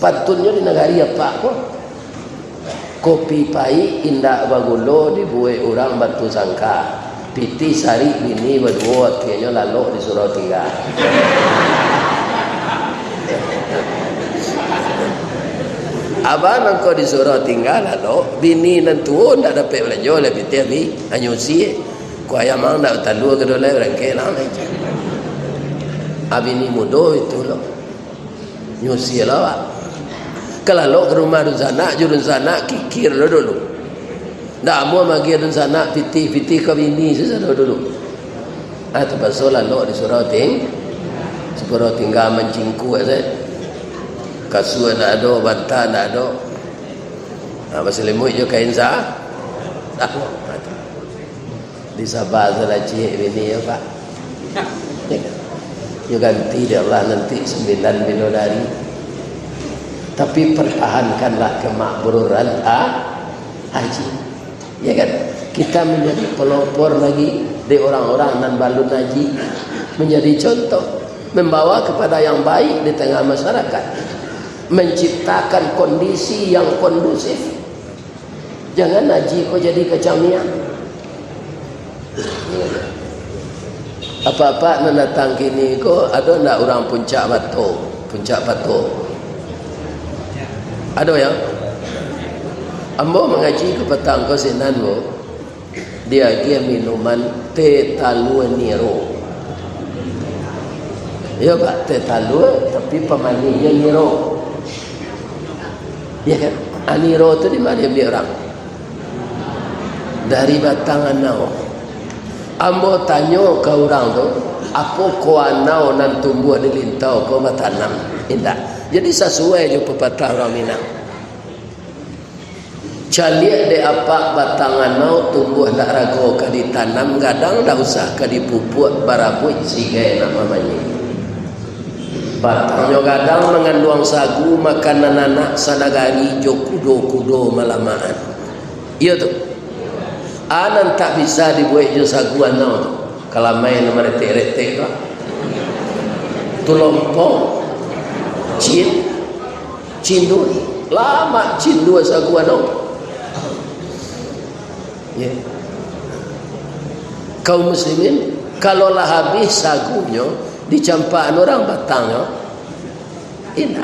patutnya di negari apa kok kopi pai indah bagulo dibuat orang batu sangka piti sari bini berdua kayaknya lalu disuruh tinggal. Abang engkau disuruh tinggal lalu bini nantu ndak dapat belanja lebih tiap anyusi ku ayam mang ndak talu ke dole rangke lah aja. Abini mudo itu loh nyusi lah. Kalau ke rumah dun sana jurun sana kikir lo dulu. Ndak mau magi dun sana piti ke bini sesado dulu. Atau pasal lalu disuruh tinggal mencingku aja. Kasut nak ada, bantal nak ada. Pasal lemuk je kain sah. Tak. Di Sabah salah cik bini ya Pak. Ya ganti dia Allah nanti 9 bidadari. Tapi pertahankanlah kemakmuran haji. Ya kan? Kita menjadi pelopor lagi di orang-orang nan balun haji, menjadi contoh, membawa kepada yang baik di tengah masyarakat, menciptakan kondisi yang kondusif. Jangan haji kau jadi kecamian. Apa-apa nak datang kini kau ada ndak orang puncak batu? Ada ya? Ambo mengaji ke petang kau sinan bo. Dia minuman teh talua niro. Ya Pak, teh talua tapi pemaninya niro. Ya kan? Aniro tu di mana dia beli orang? Dari Batang Anau. Ambo tanya ke orang tu, apa kau anau nan tumbuh di lintau kau batanam? Indah. Jadi sesuai je pepatah orang Minang. Caliak de apa batang anau tumbuh nak rago ka ditanam gadang dah usah ka dipupuk barabut sigai nama manyi. Batangnya gadang mengandung sagu makanan anak sanagari jo kudo malamaan. Iya tu. Anan tak bisa dibuat jo sagu anau tu. Kalau main nama retek-retek tu. Tulompong. Cindu. Lama cindu sagu anau. Ya. Kaum muslimin kalaulah habis sagunya dicampakkan orang batangnya indah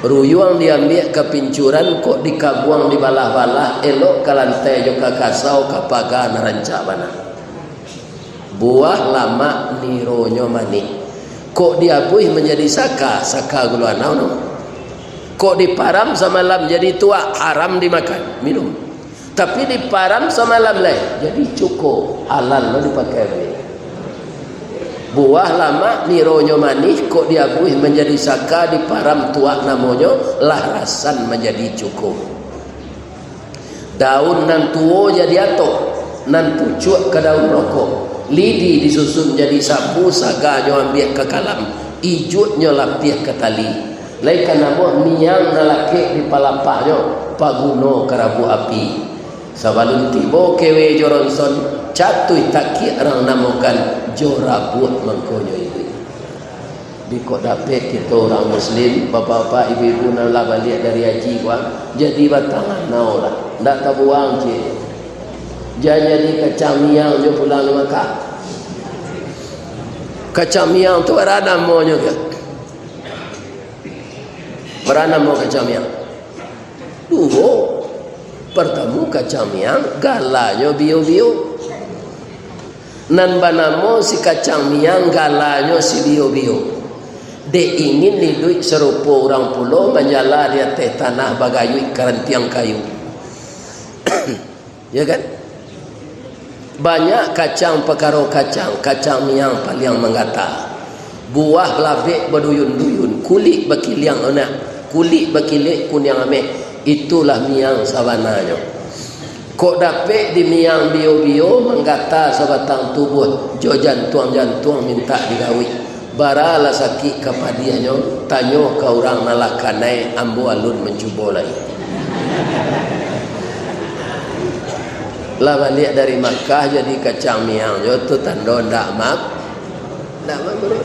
ruyuang diambil ke pincuran kok dikabuang di balah-balah elok ke lantai juga kasau ke pagar narancak mana buah lama nironyo mani kok diabuih menjadi saka gula nau kok diparam semalam jadi tua haram dimakan minum tapi diparam semalam leh jadi cukup halal lo dipakai ni buah lama nironyo manis kok diabuih menjadi saka diparam tua namanya lahrasan menjadi cukup daun nan tuo jadi atok nan pucuk ke daun rokok lidi disusun jadi sapu saganyo ambil ke kalam ijutnya lapih ke tali laikan namo niang nalake di palapahnya paguno kerabu api sabalun tibo kewe joronson catuy taki orang namakan jorabut mangkonyo itu di kok dapet kita orang muslim bapak-bapak ibu-ibu nak balik dari haji kuang jadi batangan nau lah ndak tabuang je jangan jadi kacamiang je pulang di Makkah kacamiang tu berada monyo ke berada mau kacamiang pertama kacamiang galanyo bio-bio nan banamo si kacang miang galanyo si bio-bio de ingin ni duit serupa orang pulau menjala dia teh tanah bagayui kerantiang kayu ya kan banyak kacang perkara kacang miang paling menggata buah labik berduyun-duyun kulit bakiliang anak kulit bakilik kunyang ameh itulah miang sabananya kok dapat di miang bio-bio menggata sebatang tubuh jo jantung minta digawi baralah sakit kapadianya tanyo ke orang nalakanai ambo alun mencuba lagi lah balik dari Makkah jadi kacang miang jo tu tanda ndak mak bro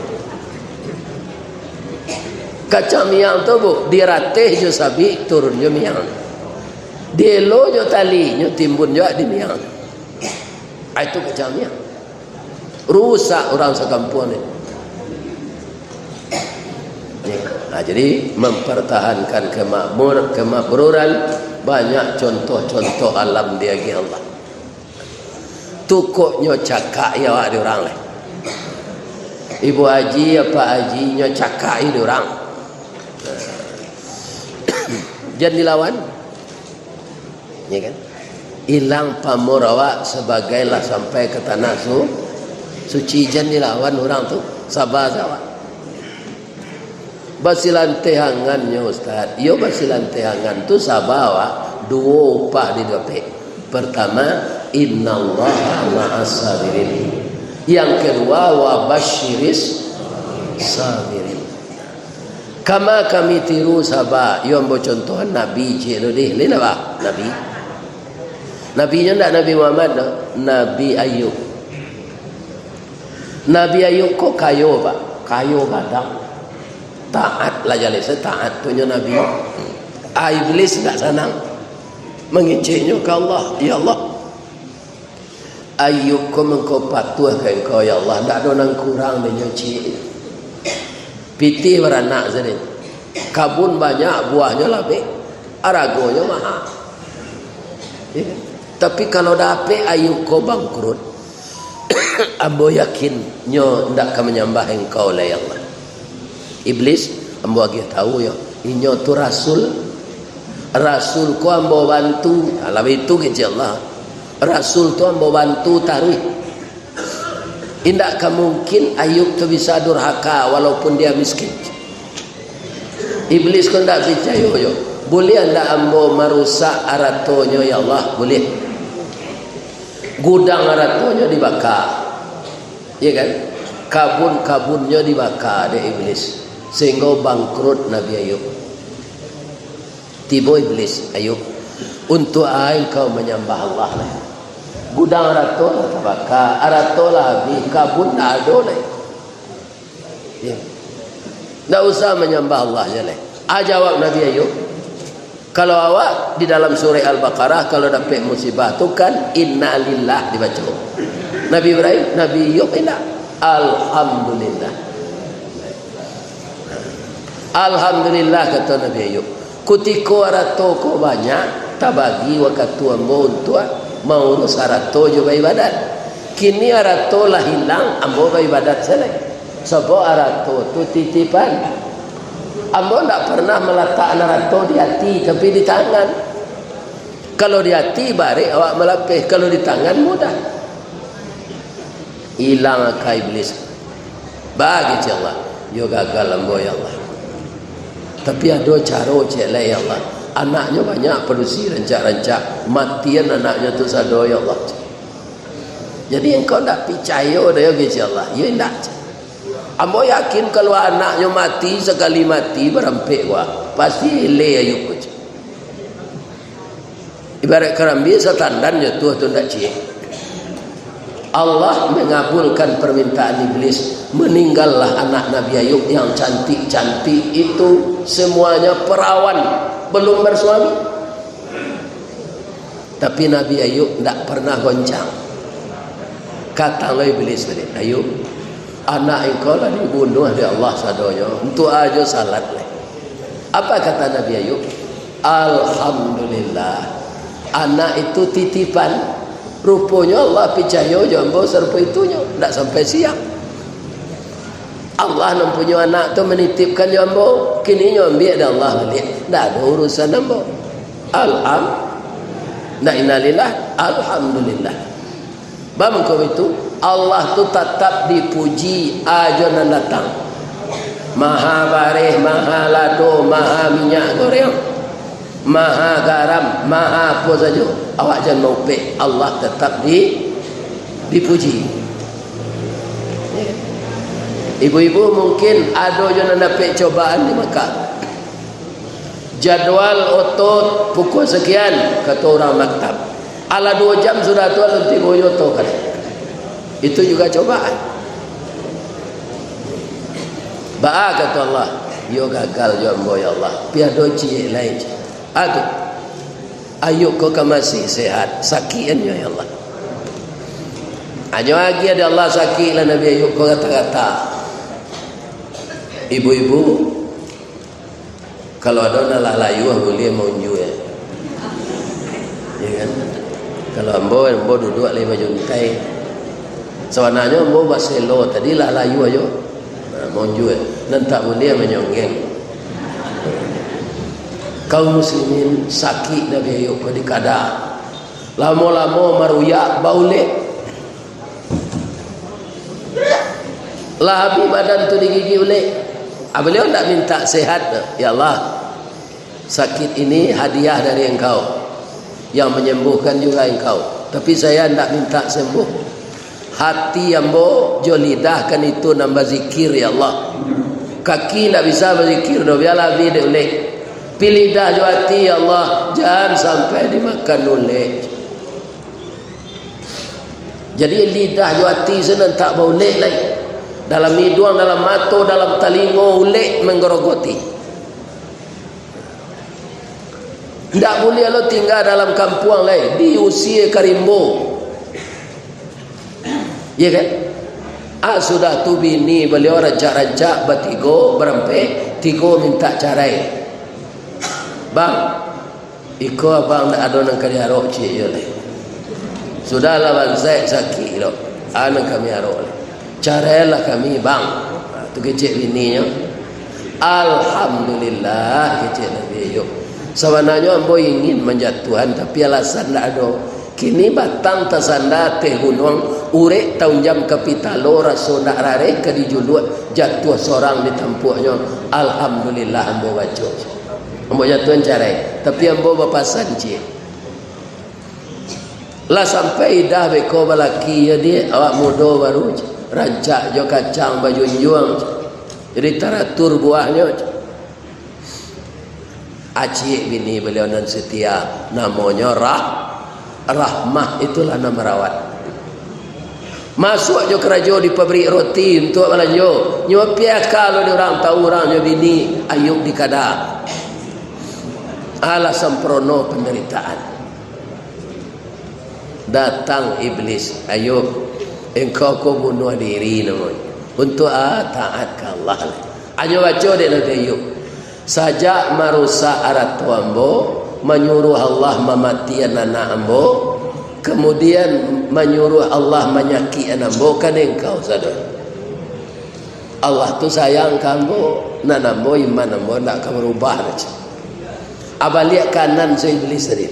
Kacang miang tu bu, diratih jo sabi, turun jo miang. Dielo jo tali, jo timbun jo di miang. Itu kacang miang. Rusak orang sekampung ni. Nah, jadi mempertahankan kemakmuran banyak contoh-contoh alam dia bagi Allah. Tukuknya cakak ya wak di orang lain. Ibu haji apa hajinya cakak di orang. Jangan dilawan, ya kan? Hilang pamor awak sebagailah sampai ke tanah suci. Jangan dilawan orang tu, sabar awak. Basilantehangannya Ustaz. Yo basilantehangan tu sabar awak. Dua upah di dapat. Pertama, innallaha ma'as sabirin. Yang kedua, wa basyiris sabirin. Kama kami tiru sabar. Yo ambo contohan Nabi je tu deh. Lain apa? Nabi. Nabinya ndak Nabi Muhammad dah. Nabi Ayub. Nabi Ayub kok kayo pak? Kayo kadang. Taat lah jalan saya taat punya Nabi. Iblis tak senang mengiciknya ke Allah. Ya Allah, Ayub kau mengkau patuh ke engkau ya Allah. Tak ada orang kurang dia nyuci. Piti beranak jadi. Kabun banyak buahnya lebih. Aragonya mahal. Ya. Tapi kalau dapat Ayub kau bangkrut, ambo yakin nyo ndak akan menyembah engkau lah ya Allah. Iblis ambo bagi tahu ya, inyo tu rasul ko ambo bantu. Alam itu ke Allah. Rasul tu ambo bantu tarik. Indak mungkin Ayub tu bisa durhaka walaupun dia miskin. Iblis ko ndak percaya yo. Boleh anda ambo merusak aratonyo ya Allah, boleh. Gudang aratonyo dibakar. Ya kan? Kabun-kabunnya dibakar oleh iblis. Sehingga bangkrut Nabi Ayub. Tiba iblis Ayub, untuk air kau menyembah Allah lah. Gudang arato lah terbakar, arato lah habis, kabun tak ada lah. Ya. Tak usah menyembah Allah je lah. Jawab Nabi Ayub, kalau awak di dalam surah Al-Baqarah kalau dapat musibah tu kan inna lillah dibaca. Nabi Ibrahim, Nabi Ayub tidak. Alhamdulillah. Alhamdulillah kata Nabi Ayub. Kutiko arato ko banyak, tak bagi wakatu ambo untuk mau urus arato juga ibadat. Kini arato lah hilang, ambo ibadat selesai. Sebab arato tu titipan. Ambo tak pernah meletak arato di hati, tapi di tangan. Kalau di hati barik awak melapih, kalau di tangan mudah. Hilang akal iblis. Bagi Allah, yo gagal ambo ya Allah. Tapi ada cara celai ya Allah. Anaknya banyak produksi rancak-rancak. Matian anaknya tu sado ya Allah. Jadi engkau tak percaya dia ya Allah. Ya tidak. Ambo yakin kalau anaknya mati sekali mati berampik wah. Pasti le Ayub. Ibarat kerambi setandannya tu tak cik. Allah mengabulkan permintaan iblis. Meninggallah anak Nabi Ayub yang cantik-cantik itu, semuanya perawan, belum bersuami. Tapi Nabi Ayub tidak pernah goncang. Kata iblis tadi, Ayub, anak engkau lah dibunuh oleh Allah sadonya, untuk aja salat. Apa kata Nabi Ayub? Alhamdulillah, anak itu titipan. Rupanya Allah percaya jambo serba itunya, tidak sampai siang. Allah mempunyai anak tu menitipkan jambo, kini ambil dah Allah balik. Tak ada urusan jambo. Innalillah, alhamdulillah. Bangko itu Allah tu tetap dipuji aja nan datang. Maha barih, maha lado, maha minyak goreng, maha garam, maha apa saja. Awak jangan mau pek. Allah tetap dipuji. Ibu-ibu mungkin ada yang dapat cobaan di Mekah. Jadual otot pukul sekian kata orang maktab. Ala 2 jam sudah tu nanti boyoto kan. Itu juga cobaan. Ba'a kata Allah, yo gagal yo ambo ya Allah piado cie lain aduh ayo kau masih sehat sakit ya Allah ayo lagi ada Allah sakit lah Nabi Ayub kau kata-kata ibu-ibu kalau ada nalah layu boleh monju ya kan kalau ambo duduk lima juntai sebenarnya ambo baselo tadi lah layu ayo monju ya dan tak boleh menyonggeng kaum muslimin sakit Nabi Ayub kau dikada lama-lama maruyak baulek lah habis badan tu digigi oleh beliau tak minta sehat ya Allah sakit ini hadiah dari engkau yang menyembuhkan juga engkau tapi saya tak minta sembuh hati ambo jo lidahkan itu nambah zikir ya Allah kaki tak bisa berzikir do biarlah bide oleh pilih dah jo hati ya Allah jangan sampai dimakan oleh jadi lidah jo hati senang tak boleh lagi dalam hidung, dalam mata, dalam telinga ulek menggerogoti. Tidak boleh lo tinggal dalam kampung lain di usia karimbo. Ya kan? Sudah tu bini beliau rancak-rancak bertigo berempe, tigo minta carai. Bang, iko abang nak ada nang kali arok cik je lah. Sudahlah bang saya sakit lo. Nang kami arok. Carailah kami bang tu kecik bininya alhamdulillah kecik Nabi Ayub sebenarnya ambo ingin menjatuhan tapi alasan tak ada kini batang tersandar teh gunung urek tahun jam kapitalo raso nak rarek ke dijuluk jatuh seorang di tampuknya alhamdulillah ambo baca ambo jatuhan carai tapi ambo bapasan cik lah sampai dah beko balaki ya dia awak muda baru rancak jo kacang baju juang jadi teratur buahnya acik bini beliau nan setia namanya Rahmah itulah nama rawat masuk jo kerja di pabrik roti untuk belanja nyopia kalau dia orang tahu orangnya bini Ayub dikada ala sempurna penderitaan datang iblis Ayub engkau bunuh diri namanya untuk taat ke Allah ayo baca dia Nabi Ayub sajak marusak aratu ambo menyuruh Allah mematikan anak ambo kemudian menyuruh Allah menyakiti anak ambo kan engkau sadar Allah tu sayang kamu nan ambo iman ambo nak kamu rubah aja abalik kanan saya iblis tadi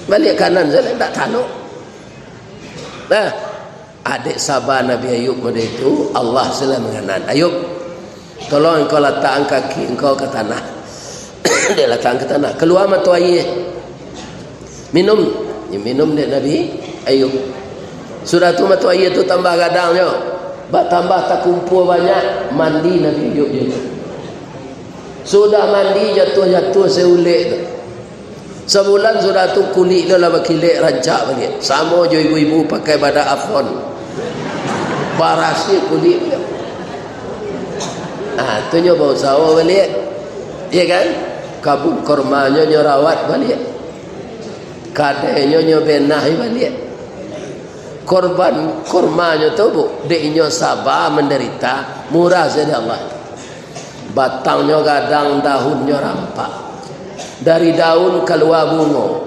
balik kanan saya tak tanuk. Nah, adik sabar Nabi Ayub pada itu Allah sila menganan Ayub tolong engkau letakkan kaki engkau ke tanah dia letakkan ke tanah keluar mata air minum dia Nabi Ayub sudah tu mata air tu tambah gadangnya tambah tak kumpul banyak mandi Nabi Ayub juga sudah mandi jatuh seulek tu sebulan sudah tu kulit dia lah berkilik rancak balik sama je ibu-ibu pakai badak afon parasnya kulit dia tu nyo bau sawo balik ya kan kabut kormanya nyo rawat balik kadenya nyo benah balik korban kormanya tu bu dek nyo sabar menderita murah saja Allah batangnya gadang daunnya rampak dari daun keluar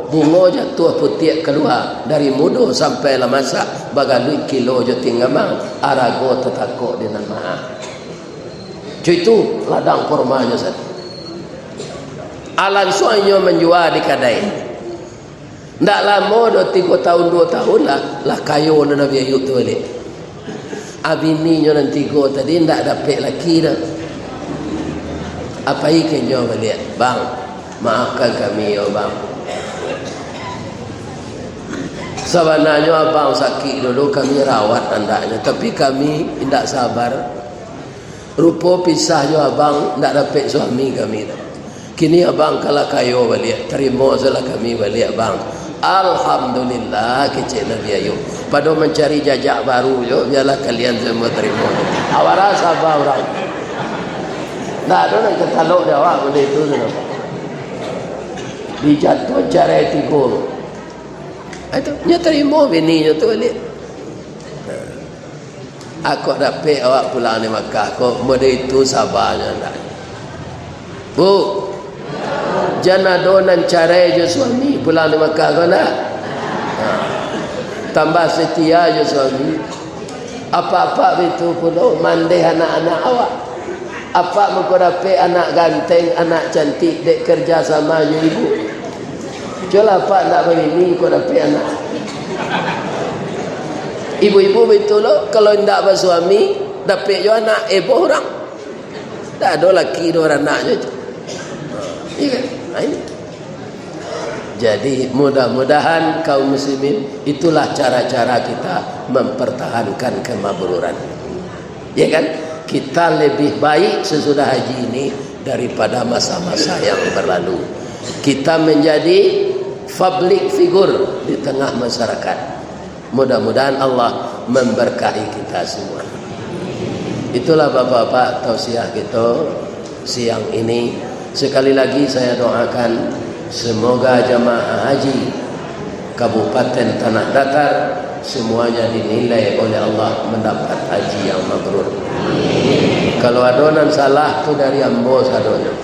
bunga jatuh putih keluar dari muda sampai lah masak bagai kilo je tinggal mang arago tetakok di nama itu ladang kormanya saja alan suanya menjual di kedai tak lama dah 3 tahun 2 tahun lah kayu Nabi Ayub tu balik abininya nanti go tadi tak dapat laki dah apa ikannya balik bang maafkan kami ya bang sebenarnya abang sakit dulu kami rawat andaknya tapi kami tidak sabar rupa pisah jo abang tidak dapat suami kami kini abang kalau kayo balik terima salah kami balik abang alhamdulillah kecil Nabi Ayub pada mencari jajak baru jo biarlah kalian semua terima awal sabar orang Tak ada nak ketaluk dia awak benda itu tu. Dijatuh cara tiga. Itu nya terima bininya tu balik. Aku dapat awak pulang di Makkah. Kau benda itu sabarnya tak. Bu, jangan adonan cara je suami pulang di Makkah kau nak. Tambah setia je suami. Apa-apa itu pun mandeh anak-anak awak. Apa muka dapat anak ganteng, anak cantik, dek kerja sama je ibu. Jual apa nak begini kau dapat anak. Ibu-ibu betul loh, kalau tidak bersuami dapat je anak ibu orang. Tak ada laki dua anak je. Iya kan? Ini. Jadi mudah-mudahan kaum muslimin itulah cara-cara kita mempertahankan kemabruran. Ya kan? Kita lebih baik sesudah haji ini daripada masa-masa yang berlalu. Kita menjadi public figure di tengah masyarakat. Mudah-mudahan Allah memberkahi kita semua. Itulah bapak-bapak tausiah kita siang ini. Sekali lagi saya doakan semoga jamaah haji Kabupaten Tanah Datar semuanya dinilai oleh Allah mendapat haji yang mabrur. Kalau adonan salah tu dari ambo sadonya.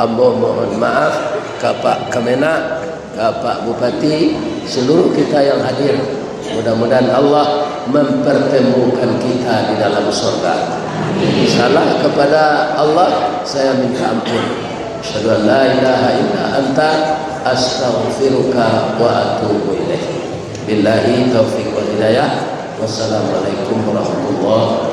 Ambo mohon maaf ke Pak Kemenak, ke Pak Bupati, seluruh kita yang hadir. Mudah-mudahan Allah mempertemukan kita di dalam surga. Salah kepada Allah saya minta ampun. Asyhadu an la ilaha illa anta astaghfiruka wa atubu ilaik. Billahi taufiq wal hidayah. Wassalamualaikum warahmatullahi wabarakatuh.